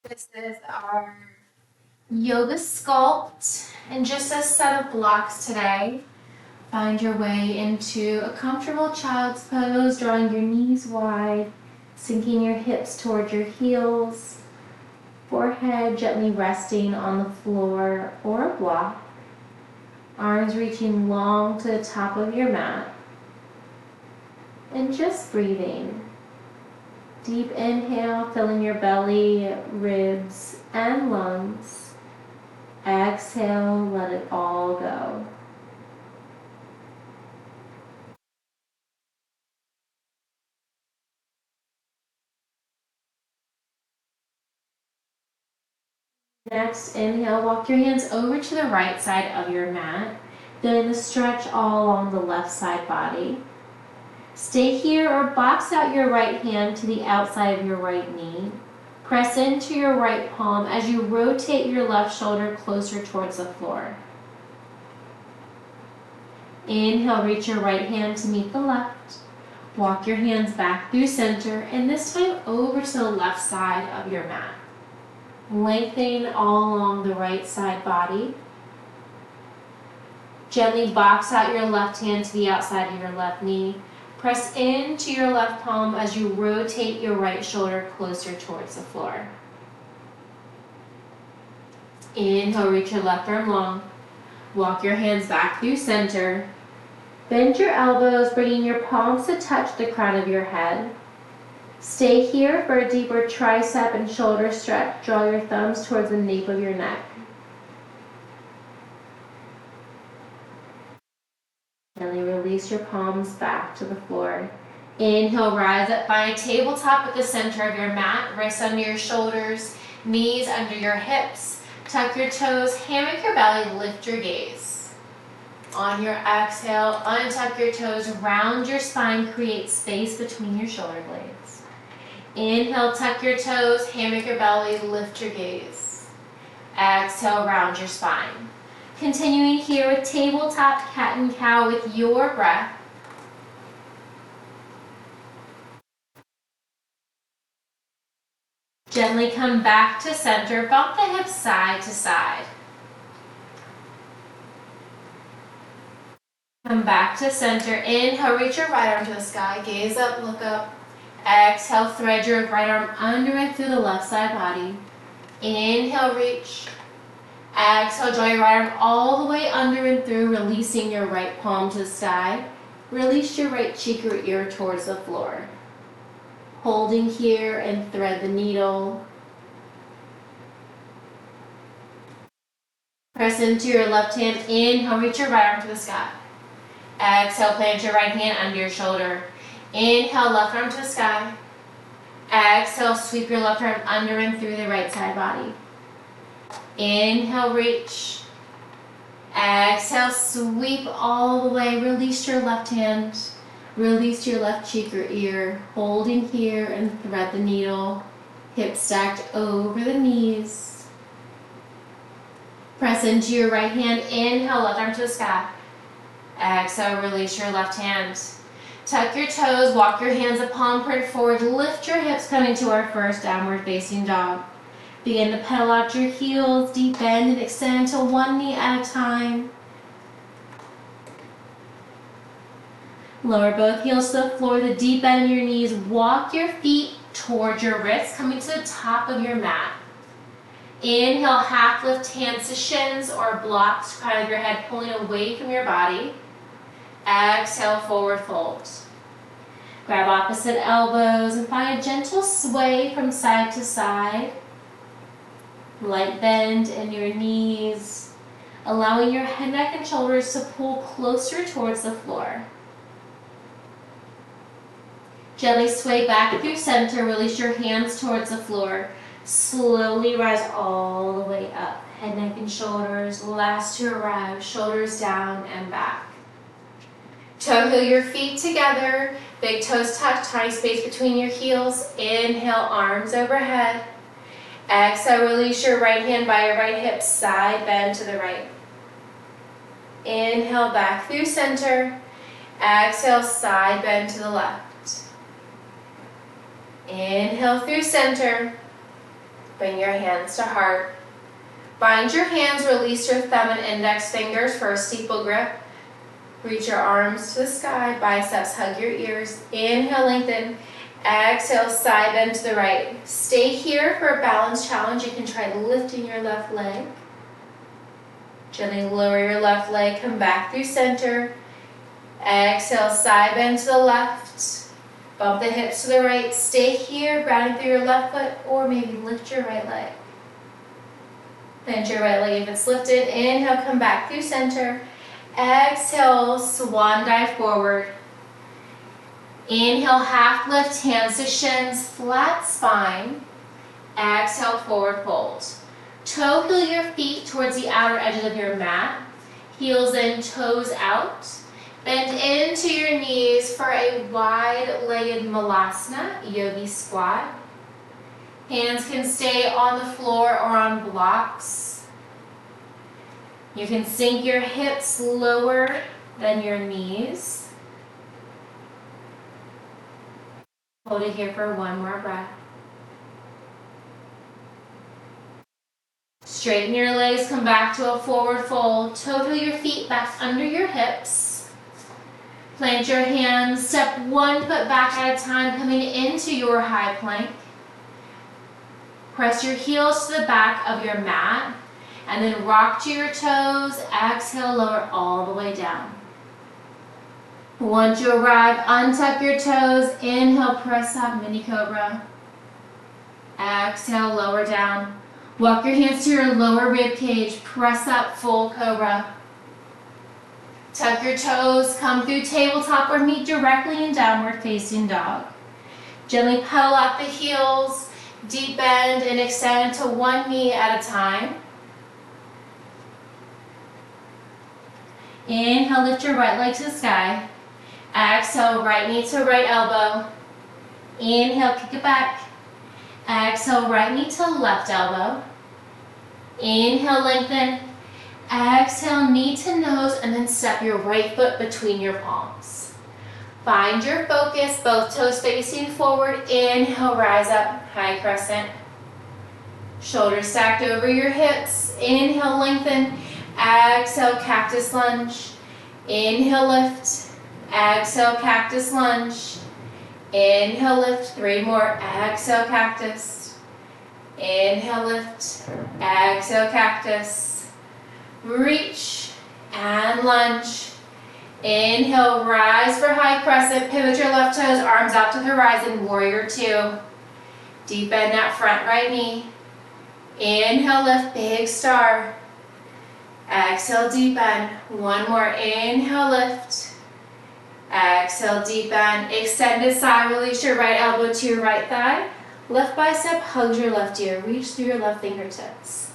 This is our Yoga Sculpt, and just a set of blocks today. Find your way into a comfortable child's pose, drawing your knees wide, sinking your hips toward your heels, forehead gently resting on the floor or a block, arms reaching long to the top of your mat, and just breathing. Deep inhale, filling your belly, ribs, and lungs. Exhale, let it all go. Next, inhale, walk your hands over to the right side of your mat, feeling the stretch all along the left side body. Stay here or box out your right hand to the outside of your right knee. Press into your right palm as you rotate your left shoulder closer towards the floor. Inhale, reach your right hand to meet the left. Walk your hands back through center, and this time over to the left side of your mat. Lengthening all along the right side body. Gently box out your left hand to the outside of your left knee. Press into your left palm as you rotate your right shoulder closer towards the floor. Inhale, reach your left arm long. Walk your hands back through center. Bend your elbows, bringing your palms to touch the crown of your head. Stay here for a deeper tricep and shoulder stretch. Draw your thumbs towards the nape of your neck. Gently release your palms back to the floor. Inhale, rise up, find a tabletop at the center of your mat. Wrists under your shoulders, knees under your hips. Tuck your toes, hammock your belly, lift your gaze. On your exhale, untuck your toes, round your spine, create space between your shoulder blades. Inhale, tuck your toes, hammock your belly, lift your gaze. Exhale, round your spine. Continuing here with tabletop cat and cow with your breath. Gently come back to center, bump the hips side to side. Come back to center. Inhale, reach your right arm to the sky. Gaze up, look up. Exhale, thread your right arm under and through the left side body. Inhale, reach. Exhale, draw your right arm all the way under and through, releasing your right palm to the sky. Release your right cheek or ear towards the floor. Holding here and thread the needle. Press into your left hand. Inhale, reach your right arm to the sky. Exhale, plant your right hand under your shoulder. Inhale, left arm to the sky. Exhale, sweep your left arm under and through the right side body. Inhale, reach. Exhale, sweep all the way. Release your left hand. Release your left cheek or ear. Holding here and thread the needle. Hips stacked over the knees. Press into your right hand. Inhale, left arm to the sky. Exhale, release your left hand. Tuck your toes, walk your hands a palm print forward, lift your hips coming to our first downward facing dog. Begin to pedal out your heels, deep bend and extend to one knee at a time. Lower both heels to the floor, the deep bend in your knees. Walk your feet towards your wrists, coming to the top of your mat. Inhale, half lift hands to shins or blocks, crown of your head pulling away from your body. Exhale, forward fold. Grab opposite elbows and find a gentle sway from side to side. Light bend in your knees, allowing your head, neck, and shoulders to pull closer towards the floor. Gently sway back through center, release your hands towards the floor. Slowly rise all the way up. Head, neck, and shoulders, last to arrive, shoulders down and back. Toe heel your feet together, big toes touch, tiny space between your heels. Inhale, arms overhead. Exhale, release your right hand by your right hip, side bend to the right. Inhale, back through center. Exhale, side bend to the left. Inhale through center. Bring your hands to heart. Bind your hands, release your thumb and index fingers for a steeple grip. Reach your arms to the sky, biceps hug your ears. Inhale, lengthen. Exhale, side bend to the right. Stay here for a balance challenge. You can try lifting your left leg. Gently lower your left leg, come back through center. Exhale, side bend to the left. Bump the hips to the right. Stay here, grounding through your left foot, or maybe lift your right leg. Bend your right leg if it's lifted. Inhale, come back through center. Exhale, swan dive forward. Inhale, half lift, hands to shins, flat spine. Exhale, forward fold. Toe heel your feet towards the outer edges of your mat. Heels in, toes out. Bend into your knees for a wide-legged malasana, yogi squat. Hands can stay on the floor or on blocks. You can sink your hips lower than your knees. Hold it here for one more breath. Straighten your legs, come back to a forward fold. Toe heel your feet back under your hips. Plant your hands, step one foot back at a time, coming into your high plank. Press your heels to the back of your mat, and then rock to your toes. Exhale, lower all the way down. Once you arrive, untuck your toes. Inhale, press up, mini cobra. Exhale, lower down. Walk your hands to your lower rib cage. Press up, full cobra. Tuck your toes, come through tabletop or meet directly in downward facing dog. Gently pedal out the heels, deep bend and extend to one knee at a time. Inhale, lift your right leg to the sky. Exhale, right knee to right elbow. Inhale, kick it back. Exhale, right knee to left elbow. Inhale, lengthen. Exhale, knee to nose, and then step your right foot between your palms. Find your focus, both toes facing forward. Inhale, rise up, high crescent. Shoulders stacked over your hips. Inhale, lengthen. Exhale, cactus lunge. Inhale, lift. Exhale, cactus lunge. Inhale, lift. 3 more. Exhale, cactus. Inhale, lift. Exhale, cactus. Reach and lunge. Inhale, rise for high crescent. Pivot your left toes, arms out to the horizon. Warrior 2. Deep bend that front right knee. Inhale, lift, big star. Exhale, deep bend. 1 more. Inhale, lift. Exhale, deep bend. Extended side, release your right elbow to your right thigh. Left bicep hugs your left ear. Reach through your left fingertips.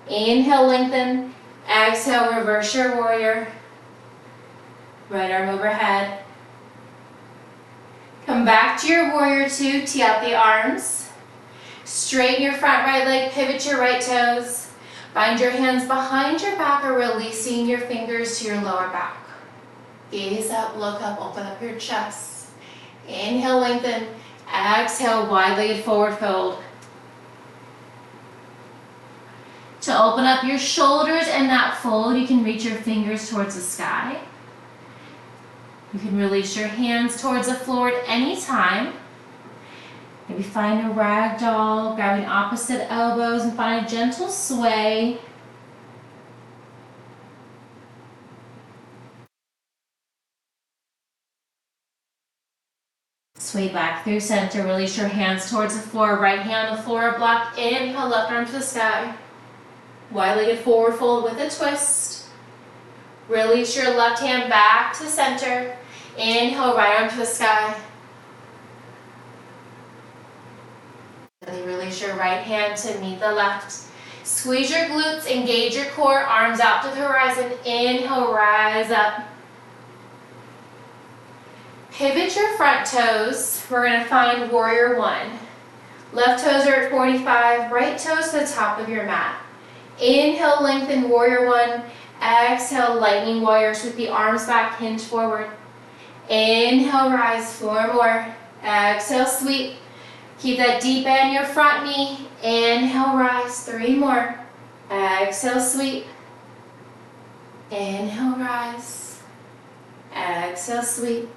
Inhale, lengthen. Exhale, reverse your warrior. Right arm overhead. Come back to your warrior 2. Tee out the arms. Straighten your front right leg. Pivot your right toes. Bind your hands behind your back or releasing your fingers to your lower back. Gaze up, look up, open up your chest. Inhale, lengthen. Exhale, wide-legged forward fold. To open up your shoulders and that fold, you can reach your fingers towards the sky. You can release your hands towards the floor at any time. Maybe find a ragdoll, grabbing opposite elbows and find a gentle sway. Sway back through center, release your hands towards the floor, right hand on the floor, block. Inhale, left arm to the sky. Wide-legged forward fold with a twist. Release your left hand back to center. Inhale, right arm to the sky. Then release your right hand to meet the left. Squeeze your glutes, engage your core, arms out to the horizon. Inhale, rise up. Pivot your front toes. We're going to find warrior 1. Left toes are at 45, right toes to the top of your mat. Inhale, lengthen, warrior 1. Exhale, lightning warrior. Sweep the arms back, hinge forward. Inhale, rise, 4 more. Exhale, sweep. Keep that deep bend in your front knee. Inhale, rise. 3 more. Exhale, sweep. Inhale, rise. Exhale, sweep.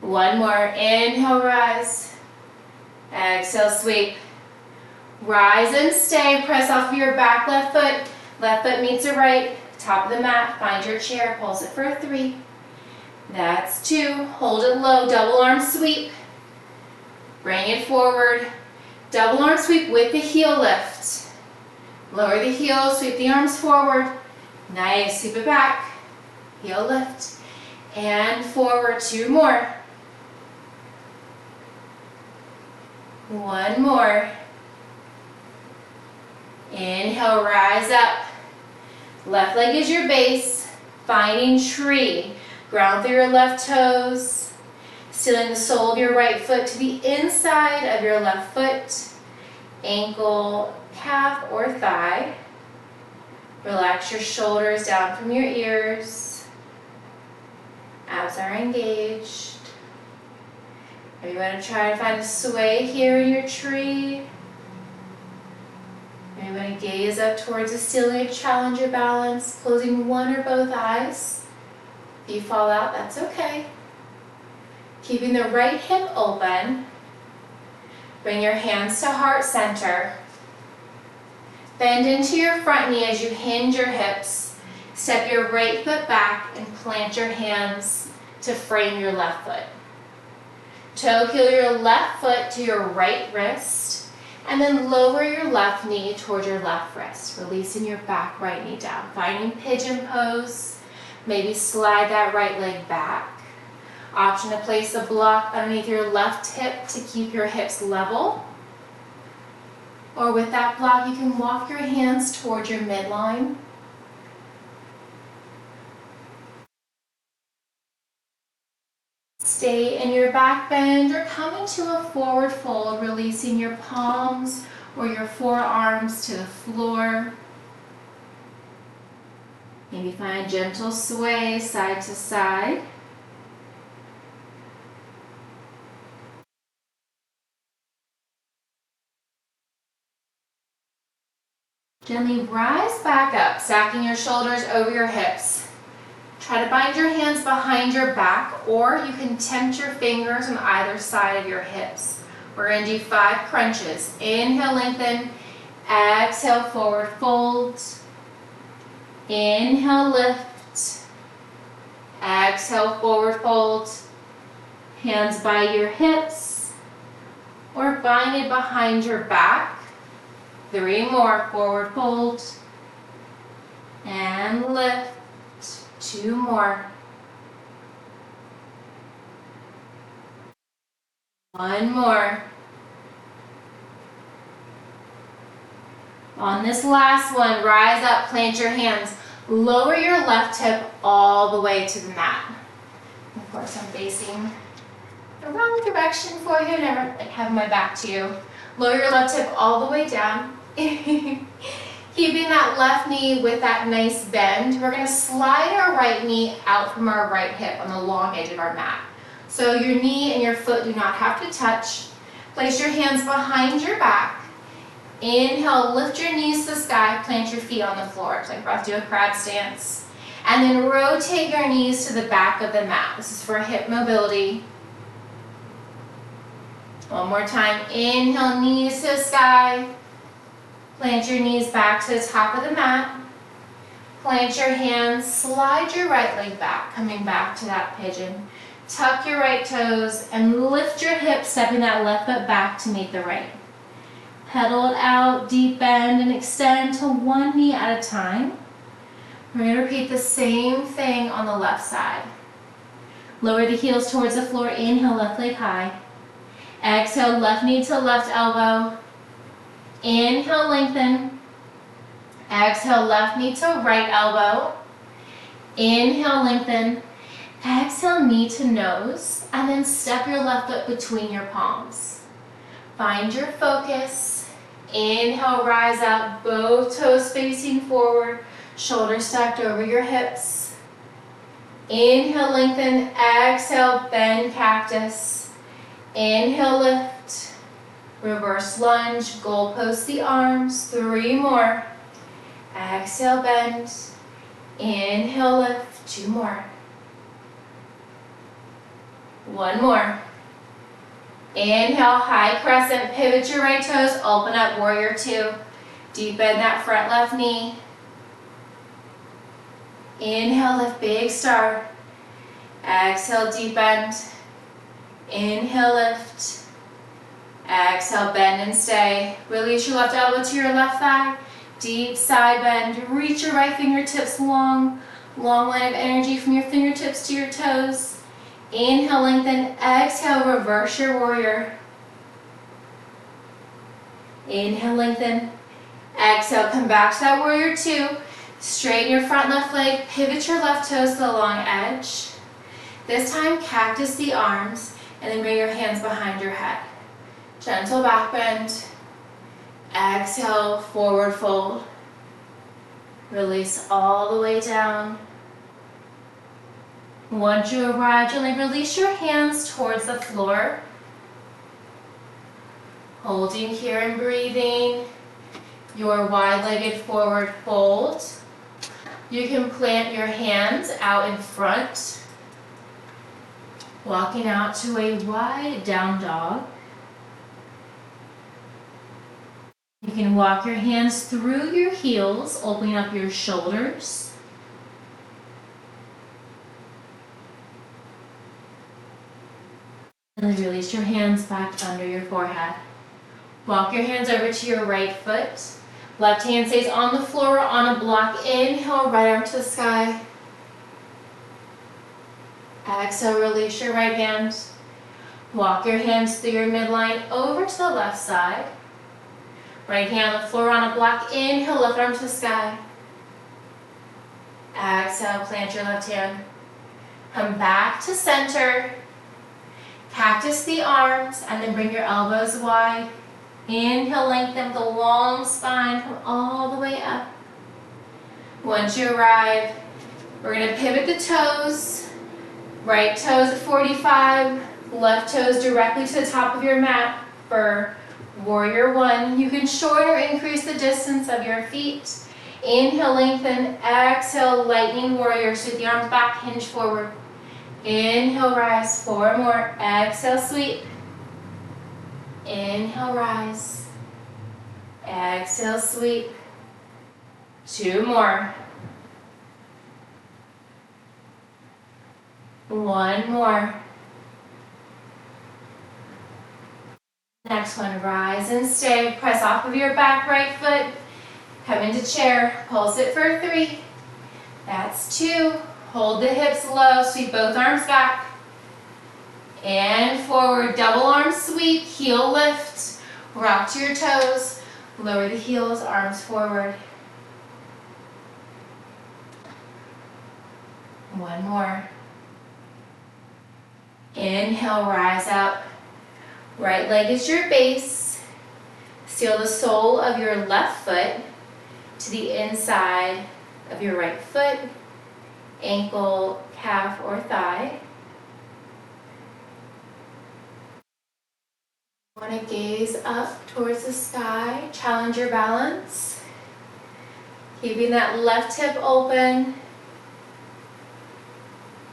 1 more. Inhale, rise. Exhale, sweep. Rise and stay. Press off of your back left foot. Left foot meets the right. Top of the mat. Find your chair. Pulse it for 3. That's 2. Hold it low. Double arm sweep. Bring it forward. Double arm sweep with the heel lift. Lower the heel. Sweep the arms forward. Nice. Sweep it back. Heel lift. And forward. 2 more. 1 more. Inhale, rise up. Left leg is your base. Finding tree. Ground through your left toes. Stealing the sole of your right foot to the inside of your left foot. Ankle, calf, or thigh. Relax your shoulders down from your ears. Abs are engaged. Maybe you want to try to find a sway here in your tree. Maybe you want to gaze up towards the ceiling, challenge your balance, closing one or both eyes. If you fall out, that's okay. Keeping the right hip open. Bring your hands to heart center. Bend into your front knee as you hinge your hips. Step your right foot back and plant your hands to frame your left foot. Toe heel your left foot to your right wrist, and then lower your left knee towards your left wrist, releasing your back right knee down. Finding pigeon pose, maybe slide that right leg back. Option to place a block underneath your left hip to keep your hips level. Or with that block, you can walk your hands towards your midline. Stay in your back bend or come into a forward fold, releasing your palms or your forearms to the floor. Maybe find gentle sway side to side. Gently rise back up, stacking your shoulders over your hips. Try to bind your hands behind your back, or you can tempt your fingers on either side of your hips. We're going to do 5 crunches. Inhale, lengthen. Exhale, forward fold. Inhale, lift. Exhale, forward fold. Hands by your hips, or bind it behind your back. 3 more. Forward fold. And lift. 2 more. 1 more. On this last one, rise up, plant your hands. Lower your left hip all the way to the mat. Of course, I'm facing the wrong direction for you. Never have my back to you. Lower your left hip all the way down. Keeping that left knee with that nice bend, we're going to slide our right knee out from our right hip on the long edge of our mat. So your knee and your foot do not have to touch. Place your hands behind your back. Inhale, lift your knees to the sky, plant your feet on the floor. It's like we're about to do a crab stance. And then rotate your knees to the back of the mat. This is for hip mobility. One more time. Inhale, knees to the sky. Plant your knees back to the top of the mat. Plant your hands, slide your right leg back, coming back to that pigeon. Tuck your right toes and lift your hips, stepping that left foot back to meet the right. Pedal it out, deep bend, and extend to one knee at a time. We're going to repeat the same thing on the left side. Lower the heels towards the floor. Inhale, left leg high. Exhale, left knee to left elbow. Inhale, lengthen. Exhale, left knee to right elbow. Inhale, lengthen. Exhale, knee to nose. And then step your left foot between your palms. Find your focus. Inhale, rise up. Both toes facing forward. Shoulders stacked over your hips. Inhale, lengthen. Exhale, bend cactus. Inhale, lift. Reverse lunge, goalpost the arms, 3 more. Exhale, bend. Inhale, lift, 2 more. 1 more. Inhale, high crescent, pivot your right toes, open up, warrior 2. Deep bend that front left knee. Inhale, lift, big star. Exhale, deep bend. Inhale, lift. Exhale, bend and stay. Release your left elbow to your left thigh. Deep side bend. Reach your right fingertips long. Long line of energy from your fingertips to your toes. Inhale, lengthen. Exhale, reverse your warrior. Inhale, lengthen. Exhale, come back to that warrior 2. Straighten your front left leg. Pivot your left toes to the long edge. This time, cactus the arms, and then bring your hands behind your head. Gentle back bend. Exhale, forward fold. Release all the way down. Once you arrive, gently release your hands towards the floor. Holding here and breathing. Your wide-legged forward fold. You can plant your hands out in front. Walking out to a wide down dog. You can walk your hands through your heels, opening up your shoulders. And then release your hands back under your forehead. Walk your hands over to your right foot. Left hand stays on the floor on a block. Inhale, right arm to the sky. Exhale, release your right hand. Walk your hands through your midline over to the left side. Right hand on the floor on a block. Inhale, left arm to the sky. Exhale, plant your left hand. Come back to center. Cactus the arms, and then bring your elbows wide. Inhale, lengthen the long spine, come all the way up. Once you arrive, we're going to pivot the toes. Right toes at 45, left toes directly to the top of your mat for warrior 1. You can shorten or increase the distance of your feet. Inhale, lengthen. Exhale, lightning warrior. Sweep the arms back, hinge forward. Inhale, rise. 4 more. Exhale, sweep. Inhale, rise. Exhale, sweep. 2 more. 1 more. Next one, rise and stay. Press off of your back right foot. Come into chair. Pulse it for 3. That's 2. Hold the hips low. Sweep both arms back. And forward. Double arm sweep. Heel lift. Rock to your toes. Lower the heels. Arms forward. 1 more. Inhale, rise up. Right leg is your base. Seal the sole of your left foot to the inside of your right foot, ankle, calf, or thigh. You want to gaze up towards the sky, challenge your balance. Keeping that left hip open.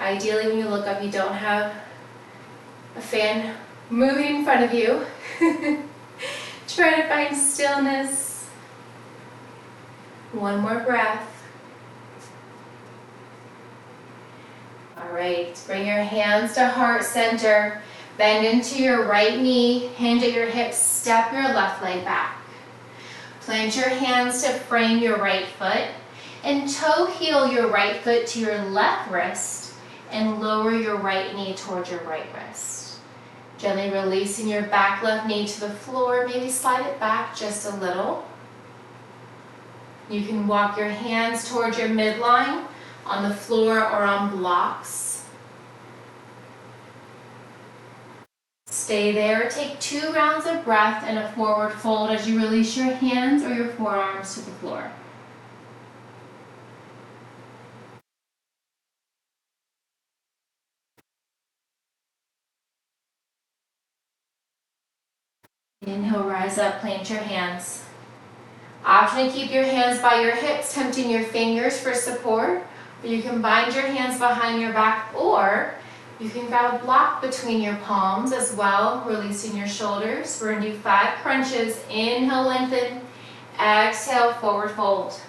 Ideally, when you look up, you don't have a fan moving in front of you. Try to find stillness. 1 more breath. All right, bring your hands to heart center. Bend into your right knee, hinge at your hips, step your left leg back. Plant your hands to frame your right foot and toe heel your right foot to your left wrist and lower your right knee towards your right wrist. Gently releasing your back left knee to the floor, maybe slide it back just a little. You can walk your hands towards your midline on the floor or on blocks. Stay there. Take 2 rounds of breath and a forward fold as you release your hands or your forearms to the floor. Inhale, rise up, plant your hands. Option to keep your hands by your hips, tempting your fingers for support. Or you can bind your hands behind your back, or you can grab a block between your palms as well, releasing your shoulders. We're gonna do 5 crunches. Inhale, lengthen. Exhale, forward fold.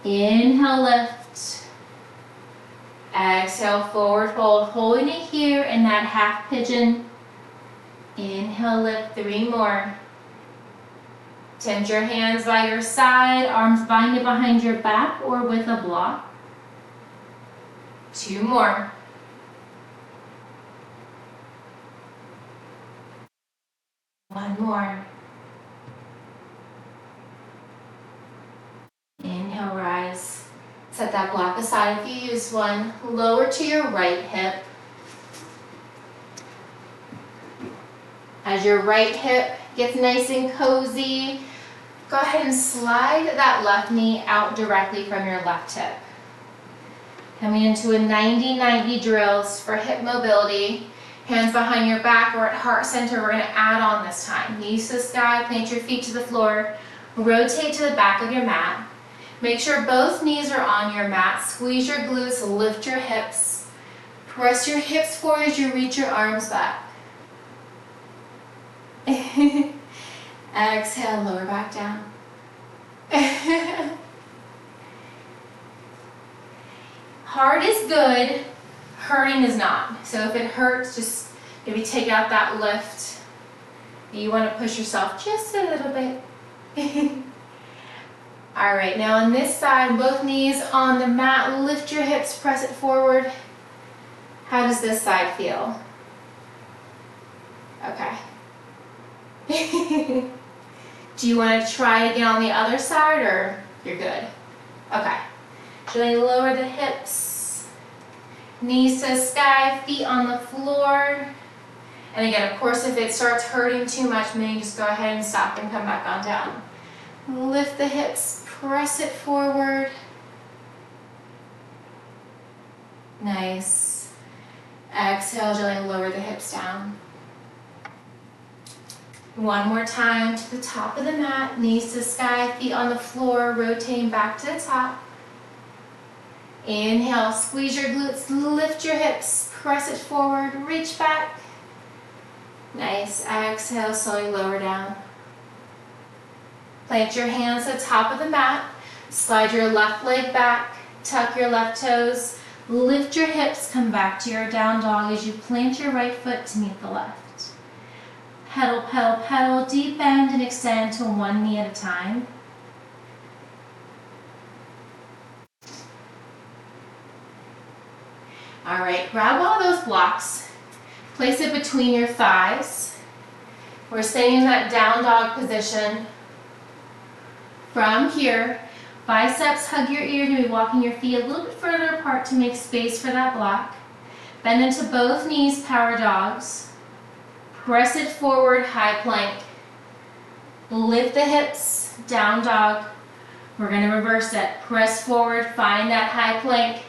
Inhale, lift. Exhale, forward fold. Holding it here in that half pigeon. Inhale, lift. 3 more. Tent your hands by your side, arms binded behind your back or with a block. 2 more. One more. Inhale, rise. Set that block aside if you use one. Lower to your right hip. As your right hip gets nice and cozy, go ahead and slide that left knee out directly from your left hip. Coming into a 90-90 drills for hip mobility. Hands behind your back or at heart center. We're going to add on this time. Knees to the sky, plant your feet to the floor. Rotate to the back of your mat. Make sure both knees are on your mat. Squeeze your glutes, lift your hips. Press your hips forward as you reach your arms back. Exhale, lower back down. Hard is good, hurting is not. So if it hurts, just maybe take out that lift. You want to push yourself just a little bit. All right, now on this side, both knees on the mat, lift your hips, press it forward. How does this side feel? Okay. Do you want to try it again on the other side, or you're good? Okay. Gently lower the hips, knees to the sky, feet on the floor. And again, of course, if it starts hurting too much, maybe just go ahead and stop and come back on down. Lift the hips, press it forward. Nice. Exhale, gently lower the hips down. One more time to the top of the mat, knees to the sky, feet on the floor, rotating back to the top. Inhale, squeeze your glutes, lift your hips, press it forward, reach back. Nice. Exhale, slowly lower down. Plant your hands at the top of the mat, slide your left leg back, tuck your left toes, lift your hips, come back to your down dog as you plant your right foot to meet the left. Pedal, pedal, pedal, deep bend and extend to one knee at a time. All right, grab one of those blocks, place it between your thighs. We're staying in that down dog position. From here, biceps hug your ear, to be walking your feet a little bit further apart to make space for that block. Bend into both knees, power dogs. Press it forward, high plank. Lift the hips, down dog. We're going to reverse it. Press forward, find that high plank.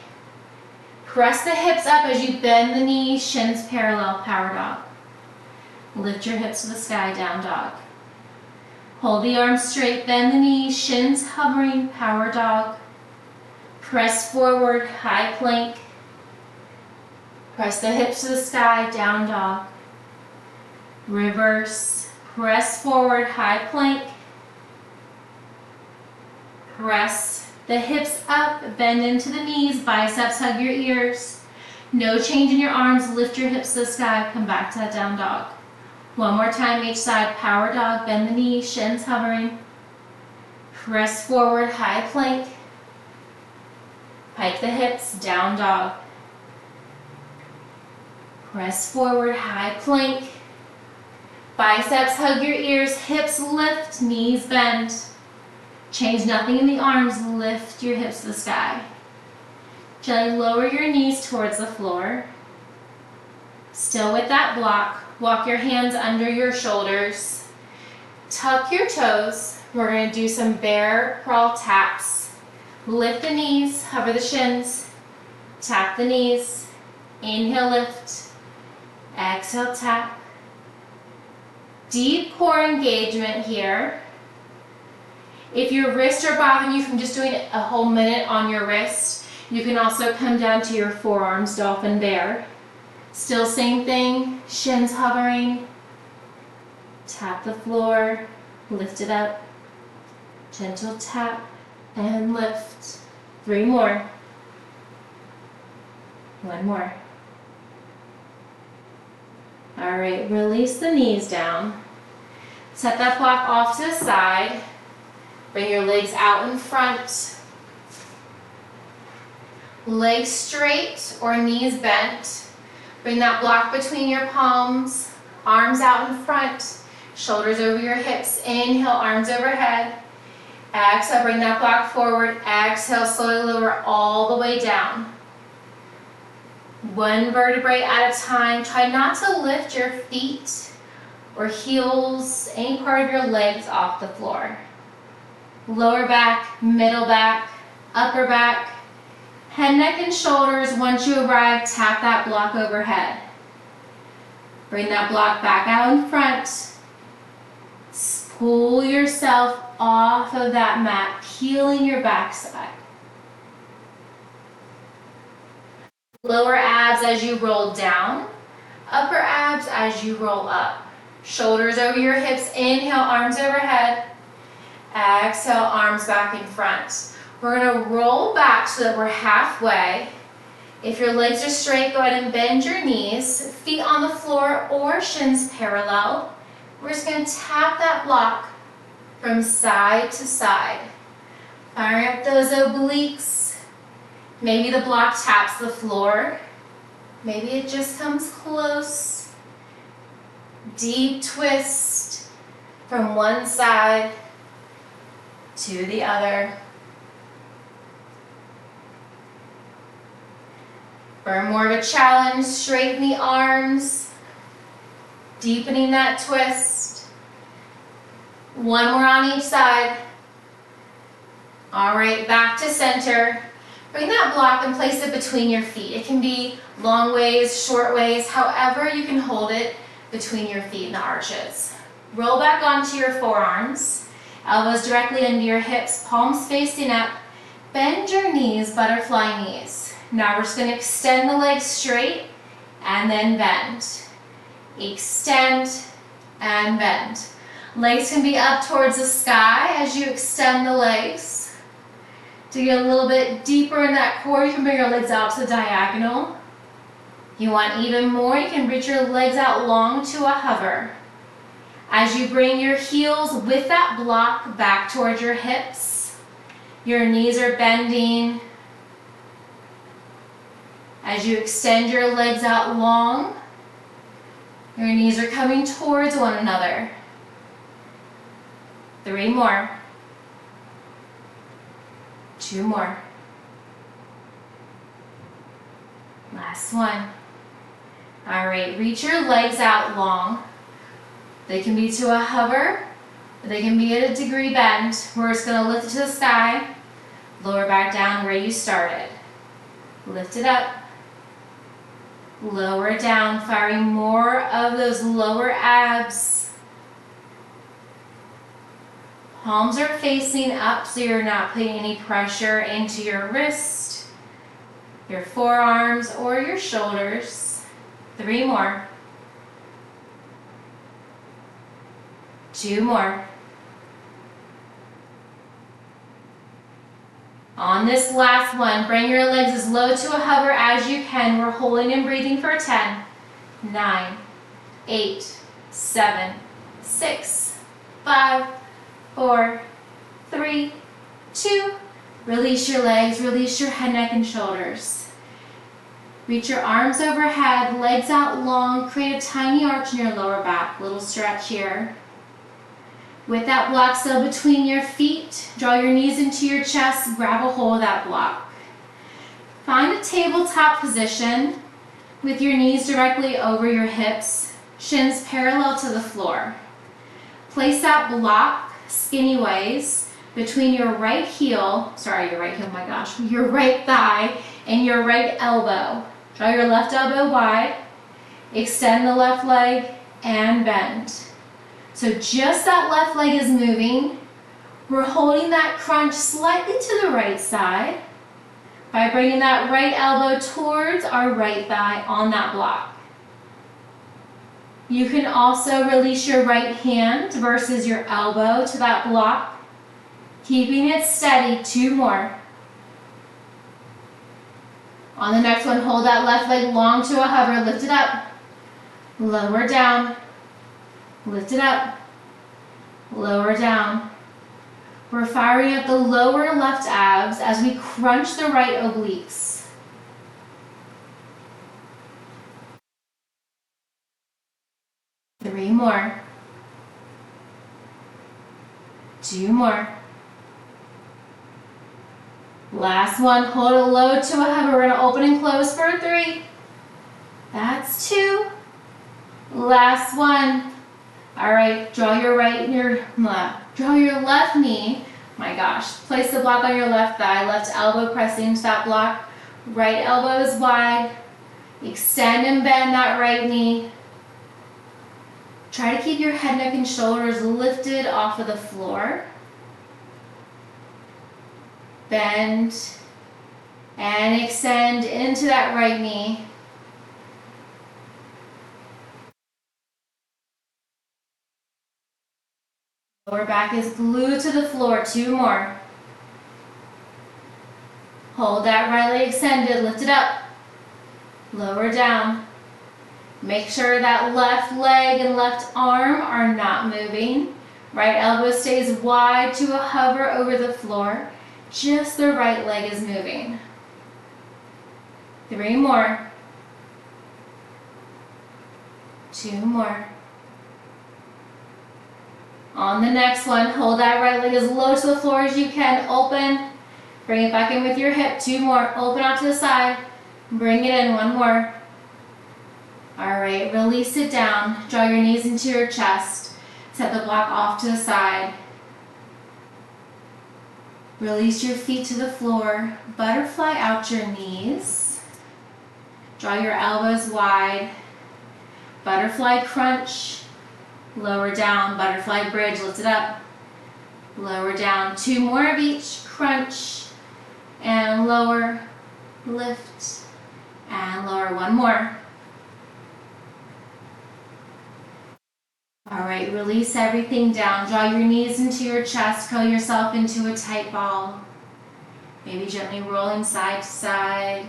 Press the hips up as you bend the knees, shins parallel, power dog. Lift your hips to the sky, down dog. Hold the arms straight, bend the knees, shins hovering, power dog. Press forward, high plank. Press the hips to the sky, down dog. Reverse, press forward, high plank. Press the hips up, bend into the knees, biceps hug your ears. No change in your arms, lift your hips to the sky, come back to that down dog. One more time each side, power dog, bend the knees, shins hovering. Press forward, high plank. Pike the hips, down dog. Press forward, high plank. Biceps hug your ears, hips lift, knees bend. Change nothing in the arms, lift your hips to the sky. Gently lower your knees towards the floor. Still with that block, walk your hands under your shoulders. Tuck your toes. We're going to do some bear crawl taps. Lift the knees, hover the shins. Tap the knees. Inhale, lift. Exhale, tap. Deep core engagement here. If your wrists are bothering you from just doing a whole minute on your wrist, you can also come down to your forearms, dolphin bear. Still same thing, shins hovering. Tap the floor, lift it up. Gentle tap and lift. 3 more. 1 more. All right, release the knees down. Set that block off to the side. Bring your legs out in front. Legs straight or knees bent. Bring that block between your palms. Arms out in front. Shoulders over your hips. Inhale, arms overhead. Exhale, bring that block forward. Exhale, slowly lower all the way down. 1 vertebrae at a time. Try not to lift your feet or heels, any part of your legs off the floor. Lower back, middle back, upper back, head, neck, and shoulders. Once you arrive, tap that block overhead. Bring that block back out in front. Pull yourself off of that mat, peeling your backside. Lower abs as you roll down, upper abs as you roll up. Shoulders over your hips, inhale, arms overhead. Exhale, arms back in front. We're gonna roll back so that we're halfway. If your legs are straight, go ahead and bend your knees, feet on the floor or shins parallel. We're just gonna tap that block from side to side. Fire up those obliques. Maybe the block taps the floor. Maybe it just comes close. Deep twist from one side to the other. For more of a challenge, straighten the arms, deepening that twist. 1 more on each side. All right, back to center. Bring that block and place it between your feet. It can be long ways, short ways, however you can hold it between your feet in the arches. Roll back onto your forearms, elbows directly under your hips, palms facing up. Bend your knees, butterfly knees. Now we're just going to extend the legs straight and then bend. Extend and bend. Legs can be up towards the sky as you extend the legs. To get a little bit deeper in that core, you can bring your legs out to the diagonal. You want even more, you can reach your legs out long to a hover. As you bring your heels with that block back towards your hips, your knees are bending. As you extend your legs out long, your knees are coming towards one another. 3 more. 2 more. Last one. All right, reach your legs out long. They can be to a hover, or they can be at a degree bend. We're just gonna lift it to the sky, lower back down where you started. Lift it up, lower down, firing more of those lower abs. Palms are facing up so you're not putting any pressure into your wrist, your forearms, or your shoulders. 3 more. 2 more. On this last one, bring your legs as low to a hover as you can. We're holding and breathing for 10, 9, 8, 7, 6, 5, 4, 3, 2. Release your legs, release your head, neck, and shoulders. Reach your arms overhead, legs out long, create a tiny arch in your lower back. Little stretch here. With that block still between your feet, draw your knees into your chest, grab a hold of that block. Find a tabletop position with your knees directly over your hips, shins parallel to the floor. Place that block skinny ways between your right thigh and your right elbow. Draw your left elbow wide, extend the left leg, and bend. So just that left leg is moving. We're holding that crunch slightly to the right side by bringing that right elbow towards our right thigh on that block. You can also release your right hand versus your elbow to that block, keeping it steady. 2 more. On the next one, hold that left leg long to a hover. Lift it up. Lower down. Lift it up. Lower down. We're firing up the lower left abs as we crunch the right obliques. Three more. 2 more. Last one, hold it low to a hover. We're gonna open and close for 3. That's 2. Last one. All right, draw your right and your left. Draw your left knee. My gosh, place the block on your left thigh, left elbow pressing into that block. Right elbow is wide. Extend and bend that right knee. Try to keep your head, neck, and shoulders lifted off of the floor. Bend and extend into that right knee. Lower back is glued to the floor. 2 more. Hold that right leg extended. Lift it up. Lower down. Make sure that left leg and left arm are not moving. Right elbow stays wide to a hover over the floor. Just the right leg is moving. 3 more. 2 more. On the next one, hold that right leg as low to the floor as you can. Open. Bring it back in with your hip. 2 more. Open out to the side. Bring it in. 1 more. All right, release it down. Draw your knees into your chest. Set the block off to the side. Release your feet to the floor. Butterfly out your knees. Draw your elbows wide. Butterfly crunch. Lower down, butterfly bridge, lift it up. Lower down, 2 more of each. Crunch and lower, lift and lower. 1 more. All right, release everything down. Draw your knees into your chest, curl yourself into a tight ball. Maybe gently rolling side to side.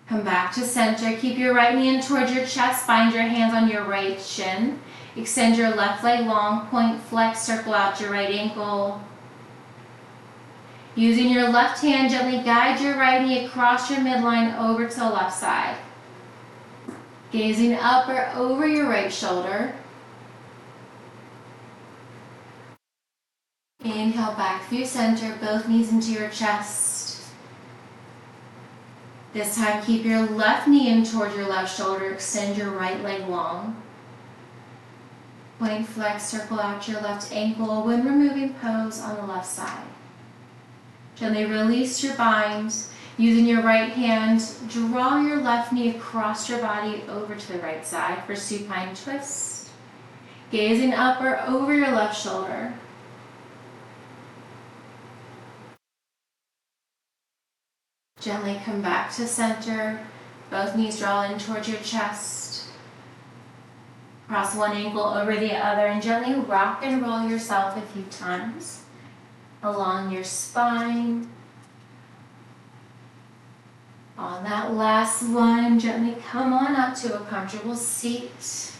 Come back to center. Keep your right knee in towards your chest. Find your hands on your right shin. Extend your left leg long, point, flex, circle out your right ankle. Using your left hand, gently guide your right knee across your midline over to the left side. Gazing up or over your right shoulder. Inhale back through center, both knees into your chest. This time, keep your left knee in towards your left shoulder. Extend your right leg long. Point, flex, circle out your left ankle when removing pose on the left side. Gently release your bind. Using your right hand, draw your left knee across your body over to the right side for supine twist. Gazing up or over your left shoulder. Gently come back to center. Both knees draw in towards your chest. Cross one ankle over the other and gently rock and roll yourself a few times along your spine. On that last one, gently come on up to a comfortable seat.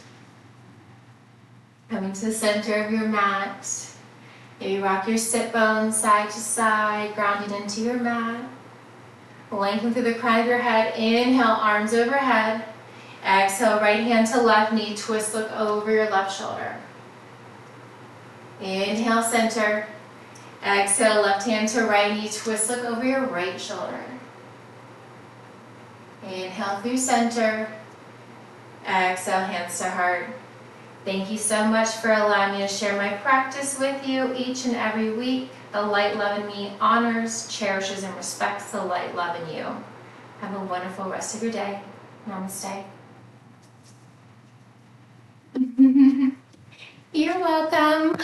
Coming to the center of your mat. Maybe rock your sit bones side to side, grounding into your mat. Lengthen through the crown of your head. Inhale, arms overhead. Exhale, right hand to left knee. Twist, look over your left shoulder. Inhale, center. Exhale, left hand to right knee. Twist, look over your right shoulder. Inhale through center. Exhale, hands to heart. Thank you so much for allowing me to share my practice with you each and every week. The light love in me honors, cherishes, and respects the light love in you. Have a wonderful rest of your day. Namaste. You're welcome.